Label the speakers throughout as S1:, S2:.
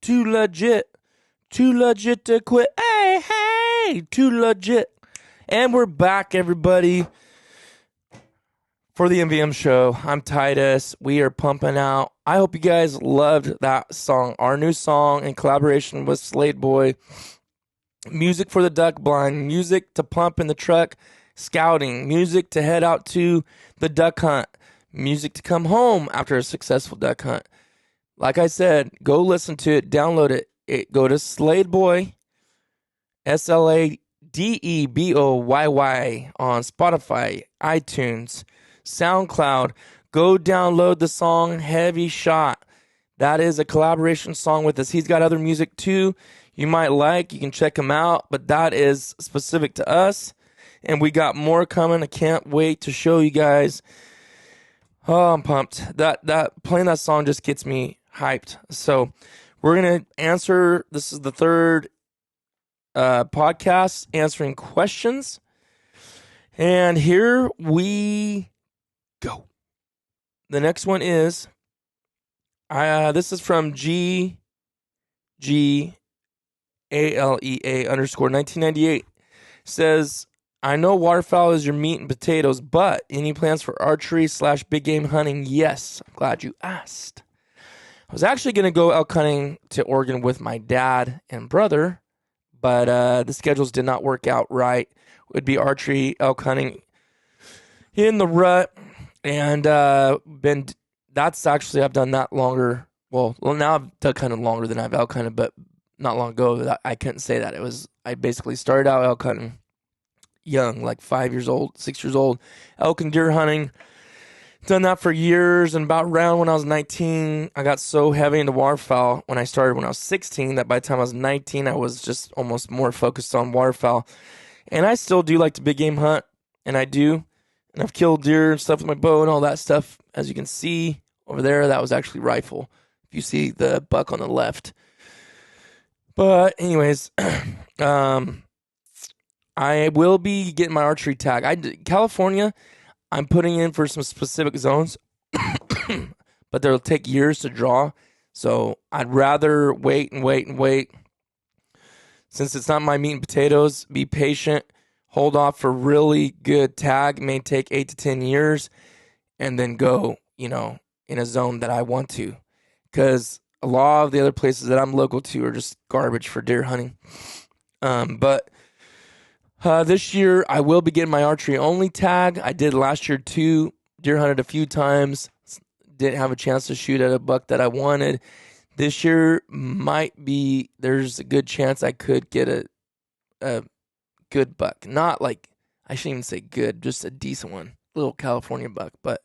S1: Too legit to quit. Hey, too legit. And we're back, everybody, for the MVM show. I'm Titus. We are pumping out. I hope you guys loved that song, our new song in collaboration with Slade Boy. Music for the duck blind, music to pump in the truck, scouting, music to head out to the duck hunt, music to come home after a successful duck hunt. Like I said, go listen to it, download it. Go to Slade Boy, SLADEBOYY on Spotify, iTunes, SoundCloud. Go download the song Heavy Shot. That is a collaboration song with us. He's got other music too you might like. You can check him out, but that is specific to us. And we got more coming. I can't wait to show you guys. Oh, I'm pumped. That playing that song just gets me hyped. So we're going to answer, this is the third podcast answering questions. And here we go. The next one is, this is from GGALEA _1998. Says, I know waterfowl is your meat and potatoes, but any plans for archery / big game hunting? Yes. I'm glad you asked. I was actually going to go elk hunting to Oregon with my dad and brother, but the schedules did not work out right. It would be archery, elk hunting in the rut, and that's actually, I've done that longer. Well, now I've duck hunted longer than I've elk hunted, but not long ago, I couldn't say that. I basically started out elk hunting young, like 5 years old, 6 years old, elk and deer hunting. Done that for years, and about around when I was 19, I got so heavy into waterfowl when I started when I was 16 that by the time I was 19, I was just almost more focused on waterfowl. And I still do like to big game hunt, and I do. And I've killed deer and stuff with my bow and all that stuff. As you can see over there, that was actually rifle. If you see the buck on the left. But anyways, I will be getting my archery tag. California, I'm putting in for some specific zones, but they'll take years to draw. So I'd rather wait. Since it's not my meat and potatoes, be patient, hold off for really good tag. It may take 8 to 10 years, and then go, in a zone that I want to. Because a lot of the other places that I'm local to are just garbage for deer hunting. But this year, I will be getting my archery only tag. I did last year too. Deer hunted a few times. Didn't have a chance to shoot at a buck that I wanted. This year there's a good chance I could get a good buck. Not like, I shouldn't even say good, just a decent one. Little California buck. But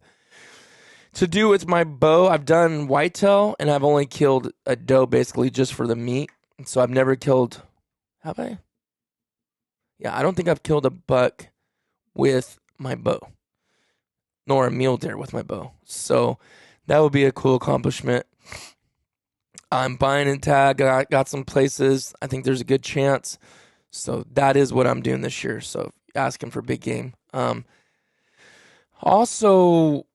S1: to do with my bow, I've done whitetail, and I've only killed a doe basically just for the meat. So I've never killed, have I? Yeah, I don't think I've killed a buck with my bow, nor a mule deer with my bow. So that would be a cool accomplishment. I'm buying a tag. I got some places. I think there's a good chance. So that is what I'm doing this year. So asking for big game. Also,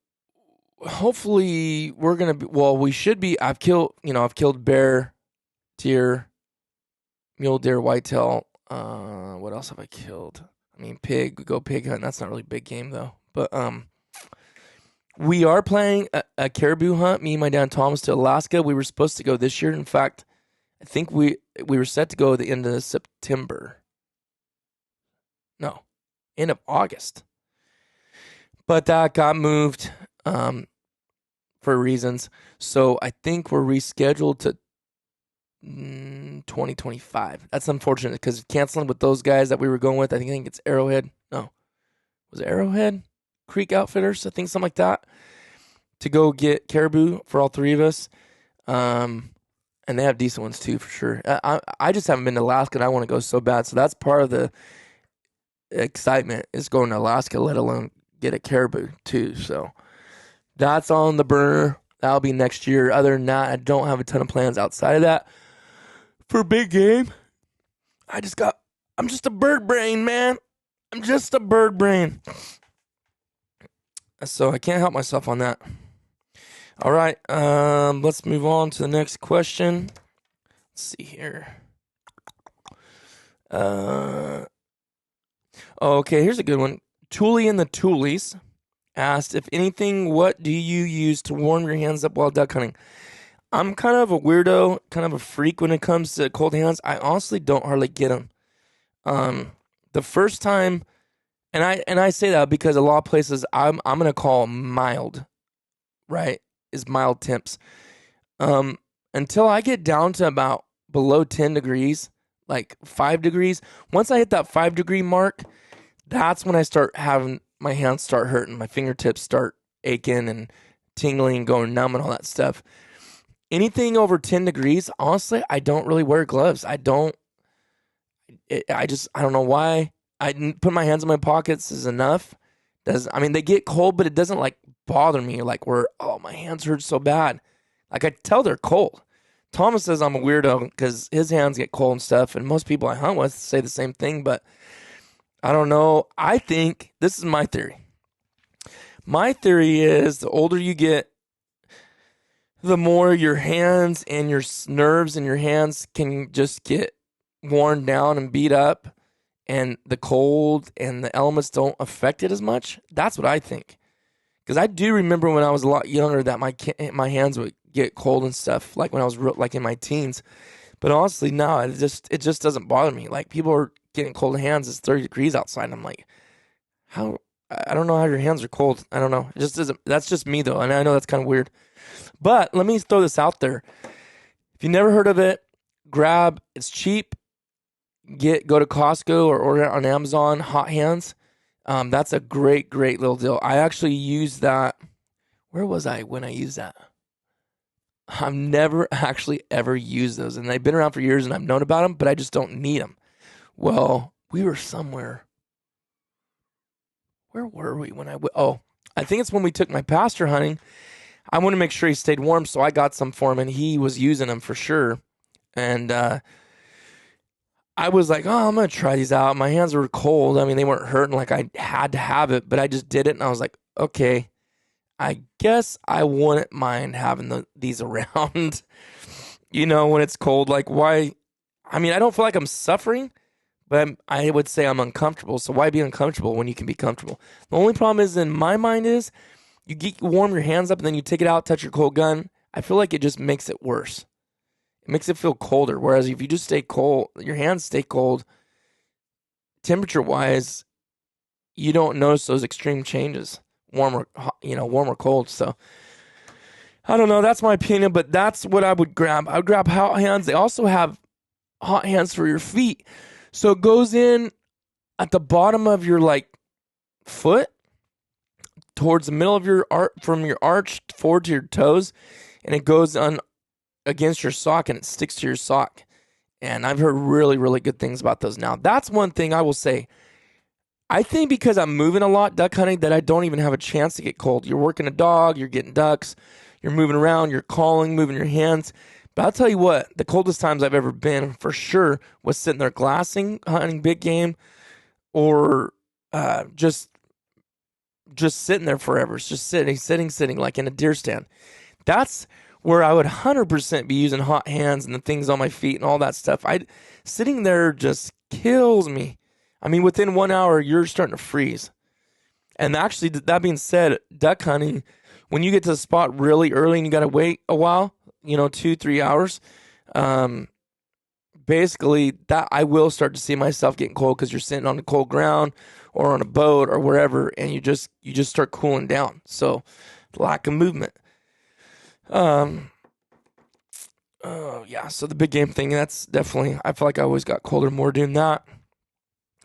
S1: hopefully we're going to be, we should be, I've killed bear, deer, mule deer, whitetail. What else have I killed? I mean, pig. We go pig hunting. That's not really big game though. But we are planning a caribou hunt. Me and my dad Thomas to Alaska. We were supposed to go this year. In fact, I think we were set to go at the end of September. No, end of August. But that got moved for reasons. So I think we're rescheduled to 2025. That's unfortunate because canceling with those guys that we were going with. I think it's Arrowhead. No, was it Arrowhead Creek Outfitters? I think something like that. To go get caribou for all three of us. And they have decent ones too, for sure. I just haven't been to Alaska, and I want to go so bad. So that's part of the excitement is going to Alaska, let alone get a caribou too. So that's on the burner. That'll be next year. Other than that, I don't have a ton of plans outside of that for big game. I'm just a bird brain, man. I'm just a bird brain. So I can't help myself on that. All right, let's move on to the next question. Let's see here. Okay, here's a good one. Toolie and the Toolies asked, if anything, what do you use to warm your hands up while duck hunting? I'm kind of a weirdo, kind of a freak when it comes to cold hands. I honestly don't hardly get them. The first time, and I say that because a lot of places I'm gonna call mild, right? Is mild temps. Until I get down to about below 10 degrees, like 5 degrees. Once I hit that 5-degree mark, that's when I start having my hands start hurting, my fingertips start aching and tingling, going numb and all that stuff. Anything over 10 degrees, honestly, I don't really wear gloves. I don't know why. I put my hands in my pockets is enough. They get cold, but it doesn't like bother me like where, oh, my hands hurt so bad. Like I tell they're cold. Thomas says I'm a weirdo because his hands get cold and stuff, and most people I hunt with say the same thing, but I don't know. I think this is my theory. My theory is the older you get, the more your hands and your nerves in your hands can just get worn down and beat up, and the cold and the elements don't affect it as much. That's what I think. Because I do remember when I was a lot younger that my hands would get cold and stuff, like when I was like in my teens. But honestly, now it just doesn't bother me. Like people are getting cold hands. It's 30 degrees outside. And I'm like, how? I don't know how your hands are cold. I don't know. It just doesn't. That's just me though, and I know that's kind of weird. But let me throw this out there. If you never heard of it, it's cheap. Go to Costco or order it on Amazon. Hot hands. That's a great little deal. I actually used that. Where was I when I used that? I've never actually ever used those, and they've been around for years, and I've known about them, but I just don't need them. Well, we were somewhere. Where were we when I think it's when we took my pastor hunting. I want to make sure he stayed warm, so I got some for him, and he was using them for sure. And I was like, oh, I'm going to try these out. My hands were cold. I mean, they weren't hurting like I had to have it, but I just did it, and I was like, okay, I guess I wouldn't mind having these around, when it's cold. Like, why? I mean, I don't feel like I'm suffering, but I would say I'm uncomfortable. So why be uncomfortable when you can be comfortable? The only problem is in my mind is you warm your hands up and then you take it out, touch your cold gun. I feel like it just makes it worse. It makes it feel colder. Whereas if you just stay cold, your hands stay cold, temperature-wise, you don't notice those extreme changes. Warm or cold. So I don't know. That's my opinion, but that's what I would grab. I would grab hot hands. They also have hot hands for your feet. So it goes in at the bottom of your foot towards the middle of your from your arch forward to your toes, and it goes on against your sock and it sticks to your sock. And I've heard really, really good things about those. Now, that's one thing I will say. I think because I'm moving a lot duck hunting that I don't even have a chance to get cold. You're working a dog, you're getting ducks, you're moving around, you're calling, moving your hands. But I'll tell you what, the coldest times I've ever been for sure was sitting there glassing, hunting big game, or just sitting there forever. It's just sitting like in a deer stand. That's where I would 100% be using hot hands and the things on my feet and all that stuff. Sitting there just kills me. I mean, within 1 hour, you're starting to freeze. And actually, that being said, duck hunting, when you get to the spot really early and you got to wait a while, 2-3 hours, basically that I will start to see myself getting cold because you're sitting on the cold ground or on a boat or wherever, and you just start cooling down. So lack of movement. Oh yeah. So the big game thing, that's definitely, I feel like I always got colder more doing that.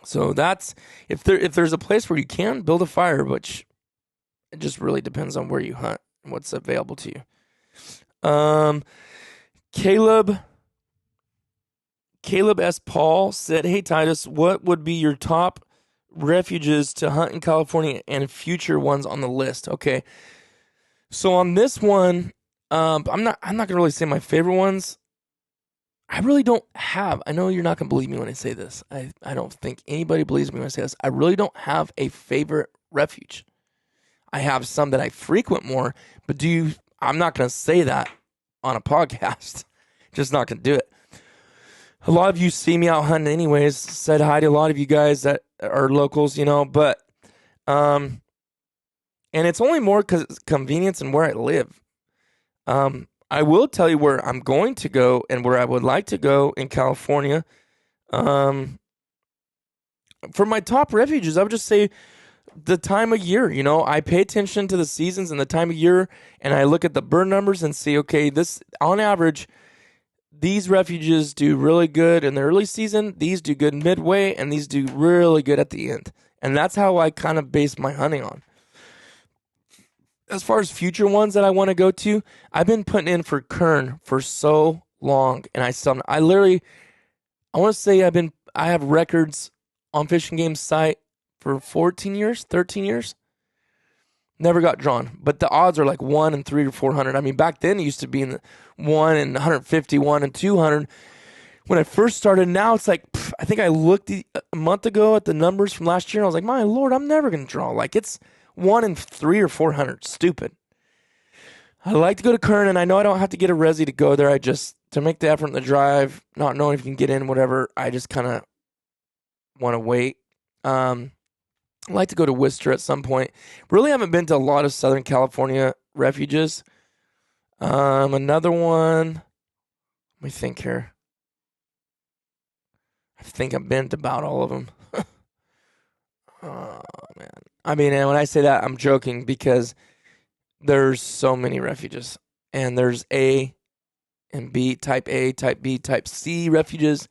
S1: So that's, if there's a place where you can build a fire, which it just really depends on where you hunt and what's available to you. Caleb S. Paul said, hey Titus, what would be your top refuges to hunt in California and future ones on the list? Okay. So on this one, I'm not gonna really say my favorite ones. I really don't have, I know you're not gonna believe me when I say this. I don't think anybody believes me when I say this. I really don't have a favorite refuge. I have some that I frequent more, but I'm not gonna say that on a podcast. Just not gonna do it. a lot of you see me out hunting anyways. Said hi to a lot of you guys that are locals, but um and it's only more cuz convenience and where I live. I will tell you where I'm going to go and where I would like to go in California. Um for my top refuges, I would just say the time of year. I pay attention to the seasons and the time of year, and I look at the bird numbers and see, okay, this on average, these refuges do really good in the early season, these do good midway, and these do really good at the end. And that's how I kind of base my hunting on. As far as future ones that I want to go to, I've been putting in for Kern for so long, and I want to say I have records on Fish and Game's site for 14 years, 13 years. Never got drawn, but the odds are like 1 in 300 or 400. I mean, back then it used to be in the 1 in 150, 1 in 200. When I first started, now it's like, I think I looked a month ago at the numbers from last year, and I was like, my Lord, I'm never going to draw. Like, it's 1 in 300 or 400. Stupid. I like to go to Kern, and I know I don't have to get a resi to go there. To make the effort in the drive, not knowing if you can get in, whatever, I just kind of want to wait. I'd like to go to Worcester at some point. Really haven't been to a lot of Southern California refuges. Another one, let me think here. I think I've been to about all of them. Oh, man. I mean, and when I say that, I'm joking because there's so many refuges. And there's A and B, type A, type B, type C refuges.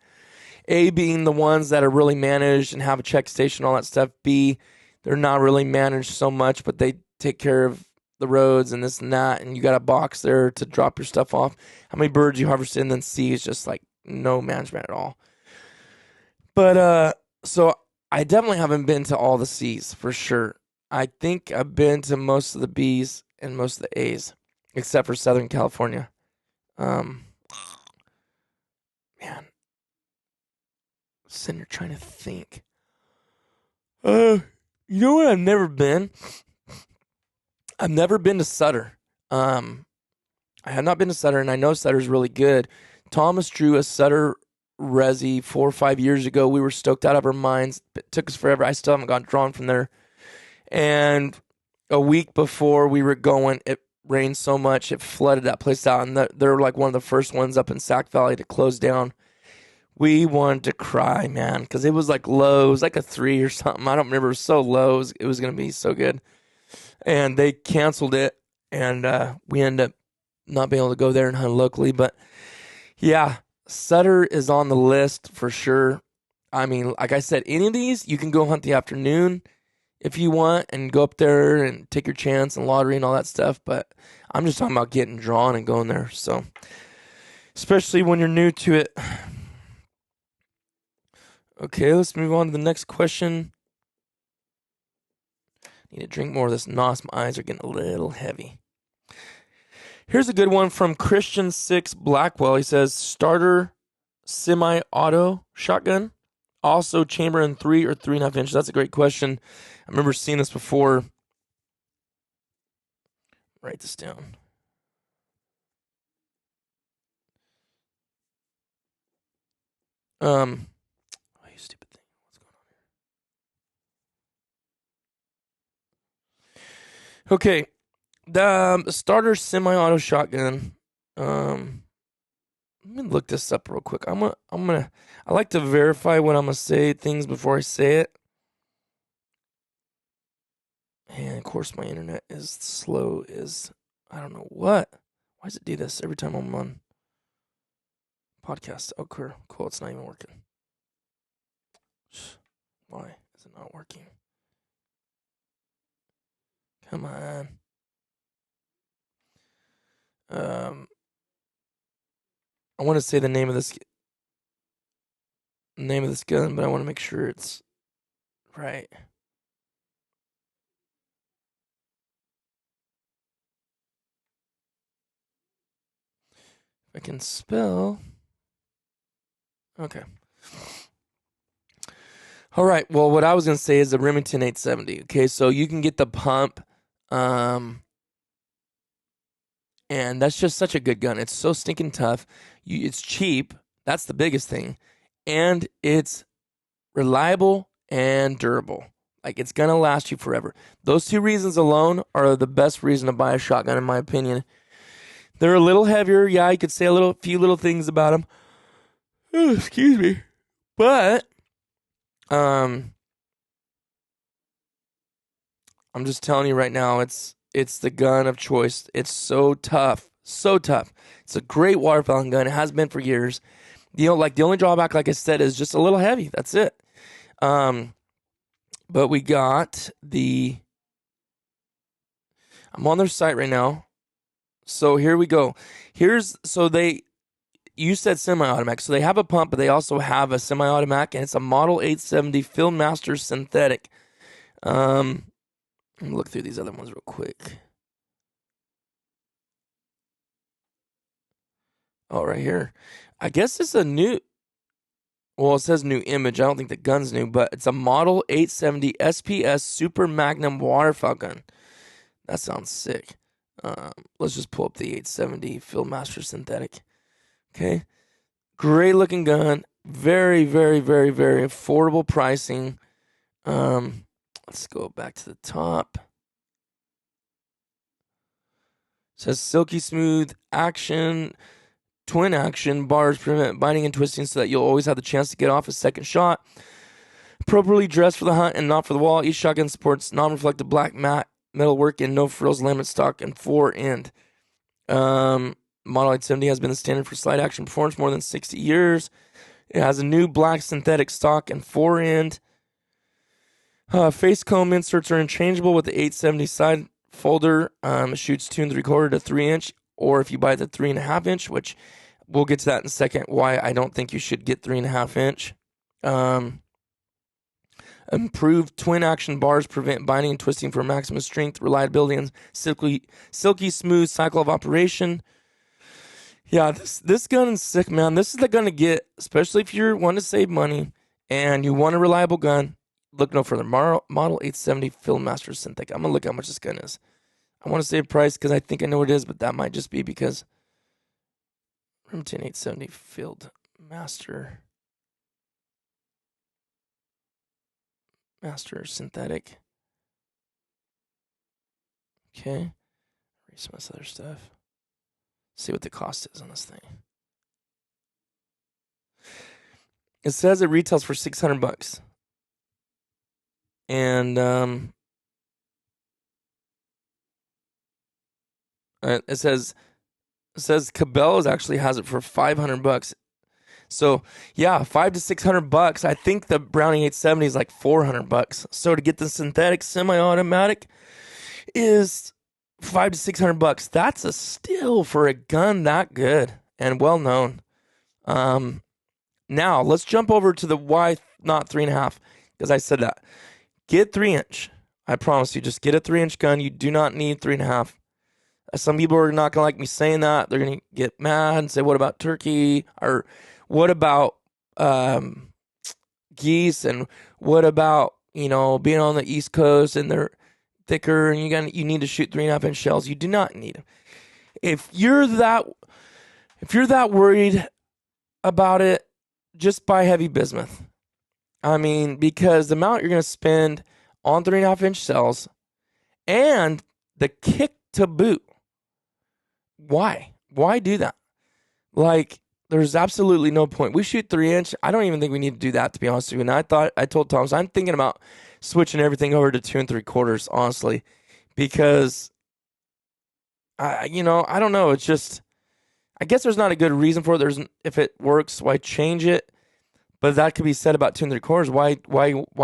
S1: A being the ones that are really managed and have a check station, all that stuff. B, they're not really managed so much, but they take care of the roads and this and that, and you got a box there to drop your stuff off. How many birds you harvest, and then C is just like no management at all. But so I definitely haven't been to all the C's for sure. I think I've been to most of the B's and most of the A's, except for Southern California. Man, sitting here trying to think. You know what? I've never been. I've never been to Sutter. I have not been to Sutter, and I know Sutter's really good. Thomas drew a Sutter resi 4 or 5 years ago. We were stoked out of our minds. It took us forever. I still haven't got drawn from there. And a week before we were going, it rained so much it flooded that place out, and they're like one of the first ones up in Sac Valley to close down. We wanted to cry, man, because it was like low. It was like a 3 or something. I don't remember. It was so low. It was going to be so good. And they canceled it, and we ended up not being able to go there and hunt locally. But yeah, Sutter is on the list for sure. I mean, like I said, any of these, you can go hunt the afternoon if you want and go up there and take your chance and lottery and all that stuff. But I'm just talking about getting drawn and going there. So, especially when you're new to it. Okay, let's move on to the next question. Need to drink more of this NOS. My eyes are getting a little heavy. Here's a good one from Christian6 Blackwell. He says, starter semi-auto shotgun, also chamber in 3 or 3.5 inches. That's a great question. I remember seeing this before. Write this down. Oh, you stupid thing. What's going on here? Okay. The starter semi-auto shotgun. Let me look this up real quick. I like to verify when I'm gonna say things before I say it. And of course my internet is slow as I don't know what. Why does it do this every time I'm on podcast? Oh, cool. It's not even working. Why is it not working? Come on. I want to say the name of this gun, but I want to make sure it's right. If I can spell. Okay. All right. Well, what I was going to say is the Remington 870. Okay, so you can get the pump. And that's just such a good gun. It's so stinking tough. It's cheap. That's the biggest thing. And it's reliable and durable. Like, it's going to last you forever. Those two reasons alone are the best reason to buy a shotgun, in my opinion. They're a little heavier. Yeah, you could say a few little things about them. Oh, excuse me. But, I'm just telling you right now, it's the gun of choice. It's so tough. So tough. It's a great waterfowling gun. It has been for years. The only drawback, like I said, is just a little heavy. That's it. But we got I'm on their site right now. So here we go. You said semi-automatic. So they have a pump, but they also have a semi-automatic, and it's a Model 870 Fieldmaster synthetic. Let me look through these other ones real quick. Oh, right here. I guess it's a new... Well, it says new image. I don't think the gun's new, but it's a Model 870 SPS Super Magnum waterfowl gun. That sounds sick. Let's just pull up the 870 Fieldmaster synthetic. Okay. Great looking gun. Very, very, very, very affordable pricing. Let's go back to the top. It says silky smooth action. Twin action bars prevent biting and twisting so that you'll always have the chance to get off a second shot. Appropriately dressed for the hunt and not for the wall. Each shotgun supports non-reflective black matte metalwork and no frills laminate stock and fore-end. Model 870 has been the standard for slide action performance more than 60 years. It has a new black synthetic stock and fore-end. Face comb inserts are interchangeable with the 870 side folder. It shoots 2 3/4 to 3 inch, or if you buy the 3.5 inch, which we'll get to that in a second, why I don't think you should get 3.5 inch. Improved twin action bars prevent binding and twisting for maximum strength, reliability, and silky smooth cycle of operation. Yeah, this gun is sick, man. This is the gun to get, especially if you want to save money and you want a reliable gun. Look no further. Model 870 Fieldmaster synthetic. I'm gonna look how much this gun is. I want to save price because I think I know what it is, but that might just be because Remington 870 Fieldmaster synthetic. Okay. Read some of this other stuff. See what the cost is on this thing. It says it retails for $600. And it says Cabela's actually has it for $500. So yeah, $500 to $600. I think the Browning 870 is like $400. So to get the synthetic semi-automatic is $500 to $600. That's a steal for a gun that good and well known. Now let's jump over to the why not 3.5, because I said that. Get 3 inch. I promise you, just get a 3 inch gun. You do not need 3.5. Some people are not gonna like me saying that. They're gonna get mad and say, "What about turkey?" Or "What about geese?" And "What about being on the East Coast and they're thicker and you need to shoot 3.5 inch shells?" You do not need them. If you're that worried about it, just buy heavy bismuth. I mean, because the amount you're gonna spend on 3.5 inch shells and the kick to boot. Why do that? Like, there's absolutely no point. We shoot 3 inch. I don't even think we need to do that, to be honest with you. And I told Thomas, I'm thinking about switching everything over to 2 3/4, honestly, because I don't know. It's just, I guess there's not a good reason for it. If it works, why change it? But that could be said about 2 3/4. Why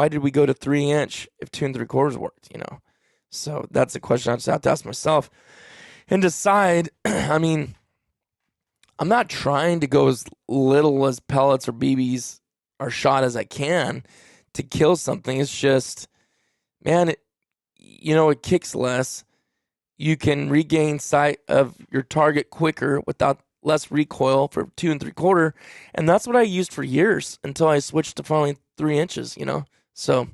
S1: did we go to 3 inch if 2 3/4 worked? So that's a question I just have to ask myself and decide. I mean, I'm not trying to go as little as pellets or BBs or shot as I can to kill something. It's just, man, it kicks less. You can regain sight of your target quicker without less recoil for 2 3/4. And that's what I used for years until I switched to finally 3 inches, So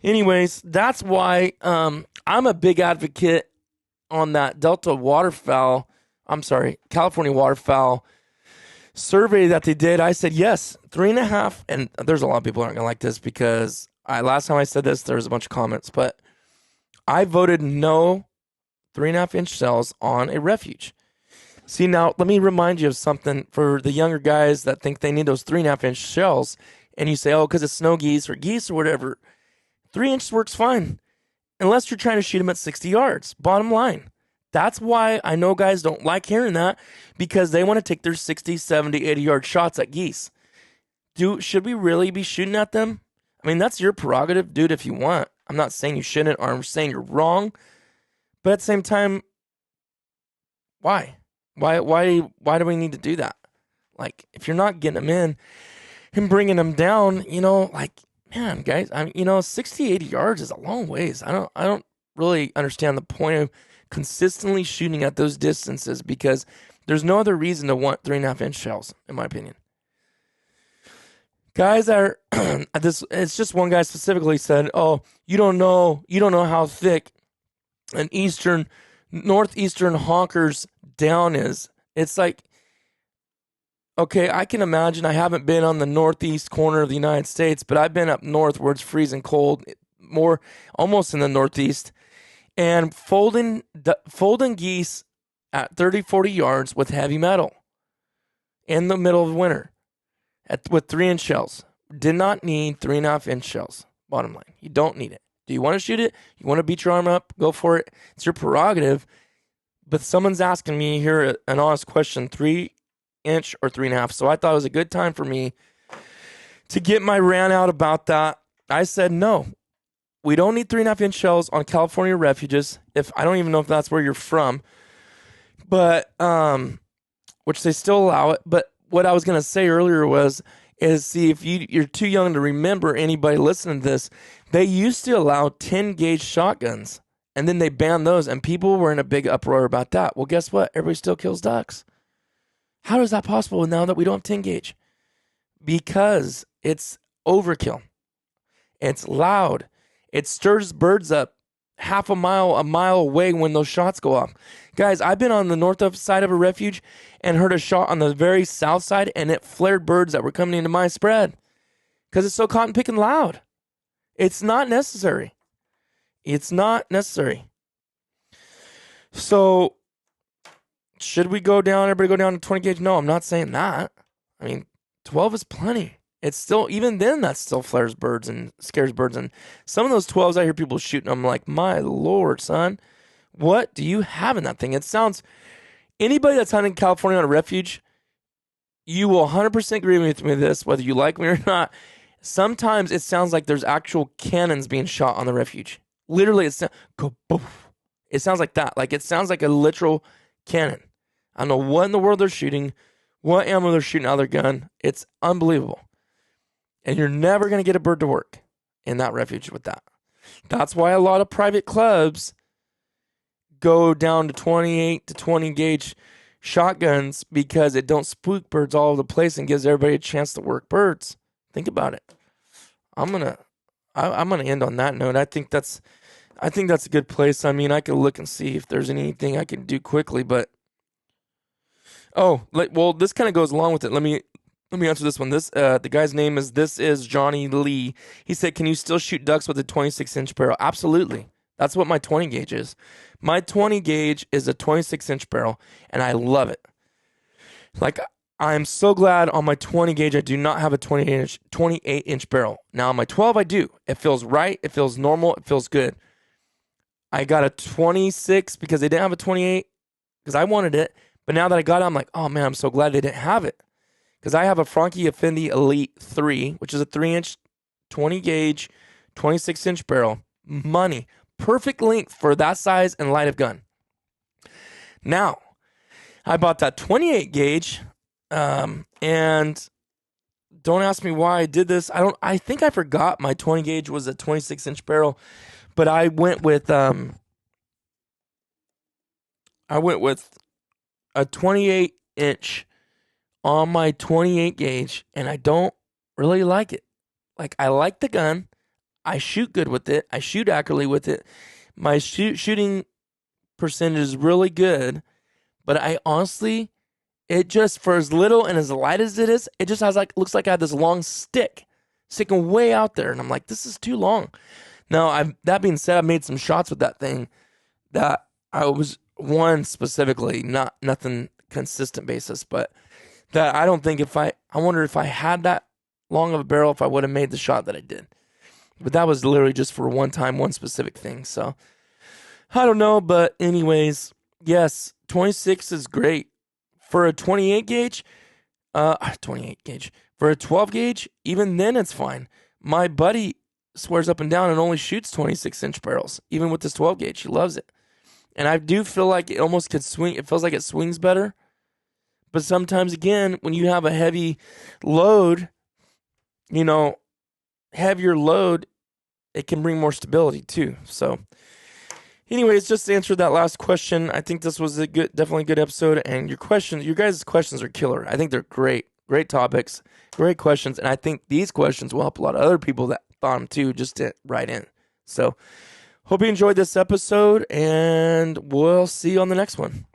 S1: anyways, that's why I'm a big advocate on that California waterfowl survey that they did, I said yes, 3.5. And there's a lot of people aren't gonna like this because last time I said this, there was a bunch of comments, but I voted no 3.5-inch shells on a refuge. See, now let me remind you of something for the younger guys that think they need those 3.5-inch shells, and you say, oh, because it's snow geese or whatever. 3-inch works fine, unless you're trying to shoot them at 60 yards. Bottom line. That's why I know guys don't like hearing that, because they want to take their 60, 70, 80-yard shots at geese. Should we really be shooting at them? I mean, that's your prerogative, dude, if you want. I'm not saying you shouldn't, or I'm saying you're wrong. But at the same time, why? Why do we need to do that? Like, if you're not getting them in and bringing them down, like, man, guys, 60, 80 yards is a long ways. I don't really understand the point of consistently shooting at those distances, because there's no other reason to want 3.5-inch shells, in my opinion. Guys are it's just one guy specifically said, oh, you don't know how thick an northeastern honker's down is. It's like, okay, I can imagine. I haven't been on the northeast corner of the United States, but I've been up north where it's freezing cold, more almost in the northeast, and folding geese at 30, 40 yards with heavy metal in the middle of winter with 3-inch shells. Did not need 3.5-inch shells. Bottom line, you don't need it. Do you want to shoot it? You want to beat your arm up? Go for it. It's your prerogative. But someone's asking me here an honest question, 3-inch or 3.5. So I thought it was a good time for me to get my rant out about that. I said, no, we don't need 3.5-inch shells on California refuges. I don't even know if that's where you're from, but which they still allow it. But what I was going to say earlier see, if you're too young to remember, anybody listening to this, they used to allow 10-gauge shotguns, and then they banned those, and people were in a big uproar about that. Well, guess what? Everybody still kills ducks. How is that possible now that we don't have 10-gauge? Because it's overkill. It's loud. It stirs birds up a mile away when those shots go off. Guys, I've been on the north side of a refuge and heard a shot on the very south side, and it flared birds that were coming into my spread because it's so cotton picking loud. It's not necessary. It's not necessary. So, should we everybody go down to 20 gauge? No, I'm not saying that. I mean, 12 is plenty. It's still, even then, that still flares birds and scares birds. And some of those 12s, I hear people shooting. I'm like, my Lord, son, what do you have in that thing? It sounds, anybody that's hunting California on a refuge, you will 100% agree with me with this, whether you like me or not. Sometimes it sounds like there's actual cannons being shot on the refuge. Literally, go boof. It sounds like that. Like, it sounds like a literal cannon. I don't know what in the world they're shooting, what ammo they're shooting out of their gun. It's unbelievable. And you're never going to get a bird to work in that refuge with that. That's why a lot of private clubs go down to 28 to 20 gauge shotguns, because it don't spook birds all over the place and gives everybody a chance to work birds. Think about it. I'm gonna end on that note. I think that's a good place. I mean, I could look and see if there's anything I can do quickly, but this kind of goes along with it. Let me answer this one. The guy's name is Johnny Lee. He said, "Can you still shoot ducks with a 26-inch barrel?" Absolutely. That's what my 20 gauge is. My 20 gauge is a 26-inch barrel, and I love it. Like, I'm so glad on my 20 gauge I do not have a 28-inch barrel. Now on my 12 I do. It feels right. It feels normal. It feels good. I got a 26 because they didn't have a 28 because I wanted it. But now that I got it, I'm like, oh man, I'm so glad they didn't have it. Because I have a Franchi Affinity Elite 3, which is a 3-inch, 20 gauge, 26-inch barrel. Money. Perfect length for that size and light of gun. Now, I bought that 28 gauge, and don't ask me why I did this. I think I forgot my 20 gauge was a 26-inch barrel, but I went with a 28-inch on my 28 gauge, and I don't really like it. Like, I like the gun. I shoot good with it. I shoot accurately with it. My shooting percentage is really good, but I honestly it just, for as little and as light as it is, it just has looks like I had this long stick sticking way out there. And I'm like, this is too long. Now, that being said, I made some shots with that thing that I was one specifically, nothing consistent basis, but that I don't think I wonder if I had that long of a barrel, if I would have made the shot that I did. But that was literally just for one time, one specific thing. So I don't know, but anyways, yes, 26 is great. For a 28 gauge, 28 gauge. For a 12 gauge, even then it's fine. My buddy swears up and down and only shoots 26-inch barrels, even with this 12 gauge. He loves it. And I do feel like it almost could swing. It feels like it swings better. But sometimes, again, when you have a heavy load, heavier load, it can bring more stability too. So anyways, just to answer that last question, I think this was definitely a good episode. And your guys' questions are killer. I think they're great topics, great questions. And I think these questions will help a lot of other people that thought them too, just to write in. So hope you enjoyed this episode, and we'll see you on the next one.